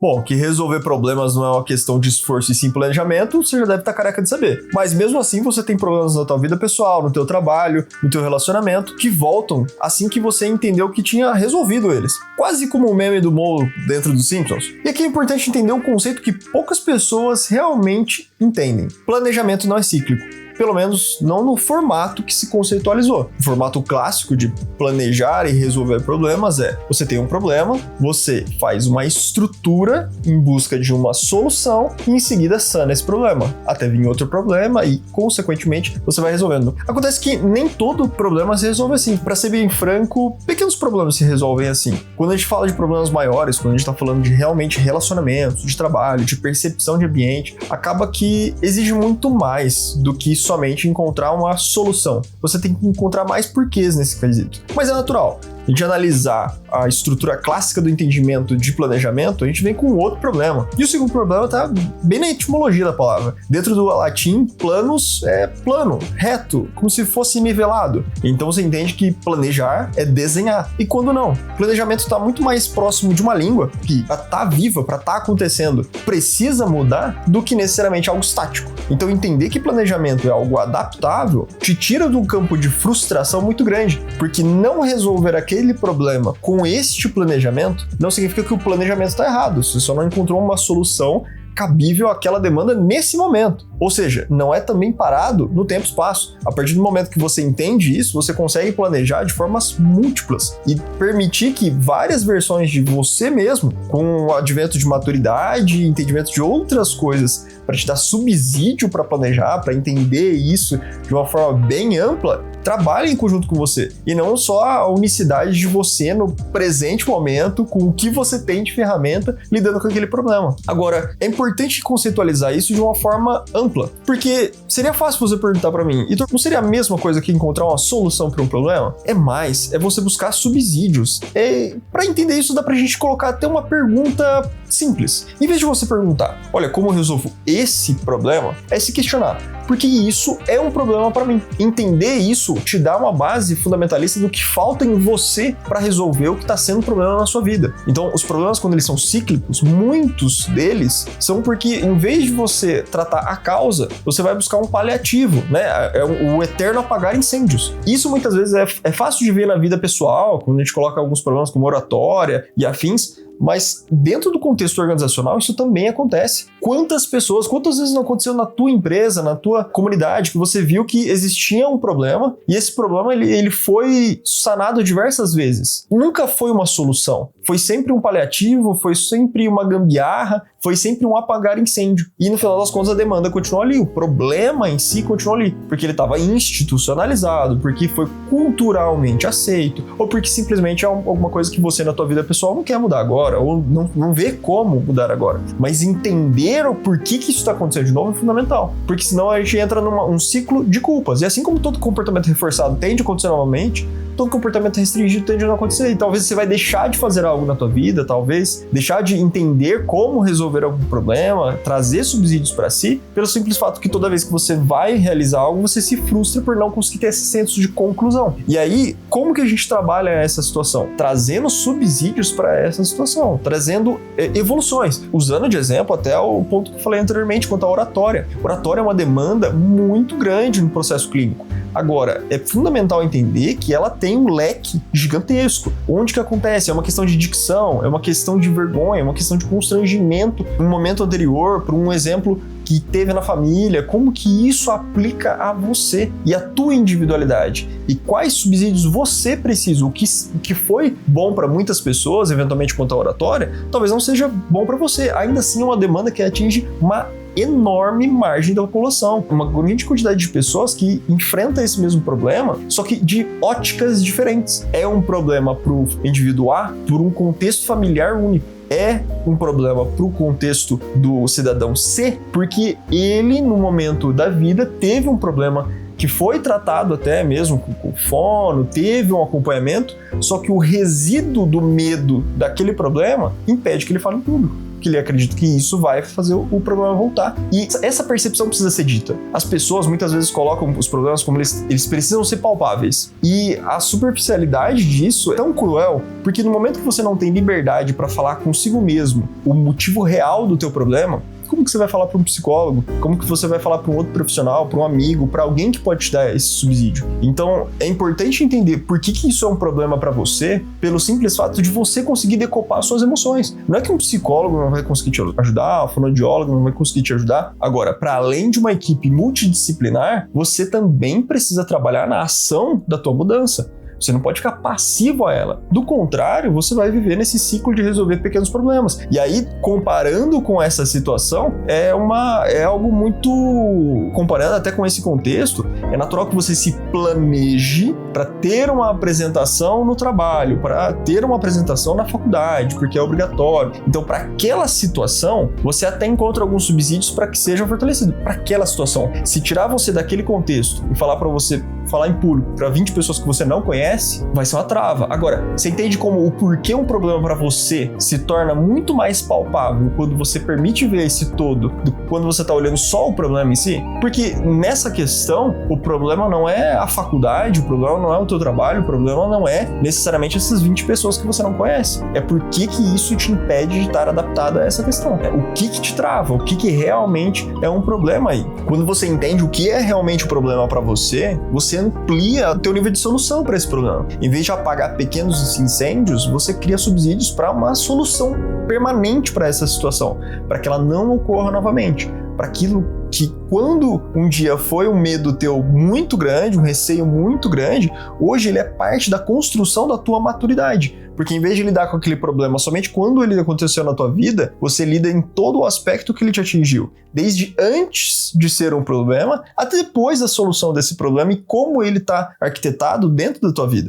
Bom, que resolver problemas não é uma questão de esforço e sim planejamento, você já deve estar careca de saber. Mas mesmo assim, você tem problemas na tua vida pessoal, no teu trabalho, no teu relacionamento, que voltam assim que você entendeu que tinha resolvido eles. Quase como o meme do Moe dentro dos Simpsons. E aqui é importante entender um conceito que poucas pessoas realmente entendem. Planejamento não é cíclico. Pelo menos não no formato que se conceitualizou. O formato clássico de planejar e resolver problemas é: você tem um problema, você faz uma estrutura em busca de uma solução e em seguida sana esse problema, até vir outro problema e, consequentemente, você vai resolvendo. Acontece que nem todo problema se resolve assim. Para ser bem franco, pequenos problemas se resolvem assim. Quando a gente fala de problemas maiores, quando a gente está falando de realmente relacionamento, de trabalho, de percepção de ambiente, acaba que exige muito mais do que somente encontrar uma solução. Você tem que encontrar mais porquês nesse quesito. Mas é natural. A gente analisar a estrutura clássica do entendimento de planejamento, a gente vem com outro problema. E o segundo problema está bem na etimologia da palavra. Dentro do latim, planos é plano, reto, como se fosse nivelado. Então você entende que planejar é desenhar. E quando não? O planejamento está muito mais próximo de uma língua que, para estar viva, para estar acontecendo, precisa mudar do que necessariamente algo estático. Então entender que planejamento é algo adaptável te tira de um campo de frustração muito grande, porque não resolver aquele problema com este planejamento não significa que o planejamento está errado, você só não encontrou uma solução cabível àquela demanda nesse momento. Ou seja, não é também parado no tempo e espaço. A partir do momento que você entende isso, você consegue planejar de formas múltiplas e permitir que várias versões de você mesmo, com o advento de maturidade e entendimento de outras coisas para te dar subsídio para planejar, para entender isso de uma forma bem ampla, trabalhem em conjunto com você. E não só a unicidade de você no presente momento, com o que você tem de ferramenta lidando com aquele problema. Agora, é importante conceitualizar isso de uma forma ampla, porque seria fácil você perguntar para mim, Heitor, não seria a mesma coisa que encontrar uma solução para um problema? É você buscar subsídios. Para entender isso, dá pra gente colocar até uma pergunta simples. Em vez de você perguntar, olha, como eu resolvo esse problema, é se questionar, porque isso é um problema para mim. Entender isso te dá uma base fundamentalista do que falta em você para resolver o que está sendo um problema na sua vida. Então, os problemas, quando eles são cíclicos, muitos deles são porque, em vez de você tratar a causa, você vai buscar um paliativo, né? É o eterno apagar incêndios. Isso muitas vezes é fácil de ver na vida pessoal, quando a gente coloca alguns problemas como oratória e afins, mas dentro do contexto organizacional isso também acontece. Quantas vezes não aconteceu na tua empresa, na tua comunidade, que você viu que existia um problema e esse problema ele foi sanado diversas vezes. Nunca foi uma solução, foi sempre um paliativo, foi sempre uma gambiarra, foi sempre um apagar incêndio. E no final das contas a demanda continuou ali, o problema em si continuou ali, porque ele estava institucionalizado, porque foi culturalmente aceito, ou porque simplesmente é alguma coisa que você na tua vida pessoal não quer mudar agora, ou não vê como mudar agora. Mas entender o porquê que isso está acontecendo de novo é fundamental, porque senão a gente entra num ciclo de culpas. E assim como todo comportamento reforçado tende a acontecer novamente, todo comportamento restringido tende a não acontecer. E talvez você vai deixar de fazer algo na tua vida, talvez deixar de entender como resolver algum problema, trazer subsídios para si, pelo simples fato que toda vez que você vai realizar algo, você se frustra por não conseguir ter esse senso de conclusão. E aí, como que a gente trabalha essa situação? Trazendo subsídios para essa situação, trazendo evoluções, usando de exemplo até o ponto que eu falei anteriormente quanto à oratória. Oratória é uma demanda muito grande no processo clínico. Agora, é fundamental entender que ela tem um leque gigantesco. Onde que acontece? É uma questão de dicção, é uma questão de vergonha, é uma questão de constrangimento no momento anterior, por um exemplo que teve na família, como que isso aplica a você e a tua individualidade e quais subsídios você precisa. O que foi bom para muitas pessoas, eventualmente quanto à oratória, talvez não seja bom para você. Ainda assim é uma demanda que atinge uma enorme margem da população, uma grande quantidade de pessoas que enfrenta esse mesmo problema, só que de óticas diferentes. É um problema para o indivíduo A por um contexto familiar único. É um problema para o contexto do cidadão C, porque ele, no momento da vida, teve um problema que foi tratado até mesmo com fono, teve um acompanhamento, só que o resíduo do medo daquele problema impede que ele fale em público. porque ele acredita que isso vai fazer o problema voltar. E essa percepção precisa ser dita. As pessoas muitas vezes colocam os problemas como eles precisam ser palpáveis. E a superficialidade disso é tão cruel, porque no momento que você não tem liberdade para falar consigo mesmo o motivo real do teu problema, como que você vai falar para um psicólogo? Como que você vai falar para um outro profissional, para um amigo, para alguém que pode te dar esse subsídio? Então, é importante entender por que isso é um problema para você, pelo simples fato de você conseguir decopar suas emoções. Não é que um psicólogo não vai conseguir te ajudar, um fonoaudiólogo não vai conseguir te ajudar. Agora, para além de uma equipe multidisciplinar, você também precisa trabalhar na ação da tua mudança. Você não pode ficar passivo a ela. Do contrário, você vai viver nesse ciclo de resolver pequenos problemas. E aí, comparando com essa situação, é algo muito... Comparando até com esse contexto, é natural que você se planeje para ter uma apresentação no trabalho, para ter uma apresentação na faculdade, porque é obrigatório. Então, para aquela situação, você até encontra alguns subsídios para que sejam fortalecidos. Para aquela situação. Se tirar você daquele contexto e falar para você falar em público para 20 pessoas que você não conhece, vai ser uma trava. Agora, você entende como o porquê um problema para você se torna muito mais palpável quando você permite ver esse todo do que quando você tá olhando só o problema em si? Porque nessa questão, o problema não é a faculdade, o problema não é o teu trabalho, o problema não é necessariamente essas 20 pessoas que você não conhece. É por que isso te impede de estar adaptado a essa questão. É o que te trava, o que realmente é um problema aí. Quando você entende o que é realmente o problema para você, você amplia o teu nível de solução para esse problema. Em vez de apagar pequenos incêndios, você cria subsídios para uma solução permanente para essa situação, para que ela não ocorra novamente, para aquilo que quando um dia foi um medo teu muito grande, um receio muito grande, hoje ele é parte da construção da tua maturidade. Porque em vez de lidar com aquele problema somente quando ele aconteceu na tua vida, você lida em todo o aspecto que ele te atingiu. Desde antes de ser um problema, até depois da solução desse problema e como ele está arquitetado dentro da tua vida.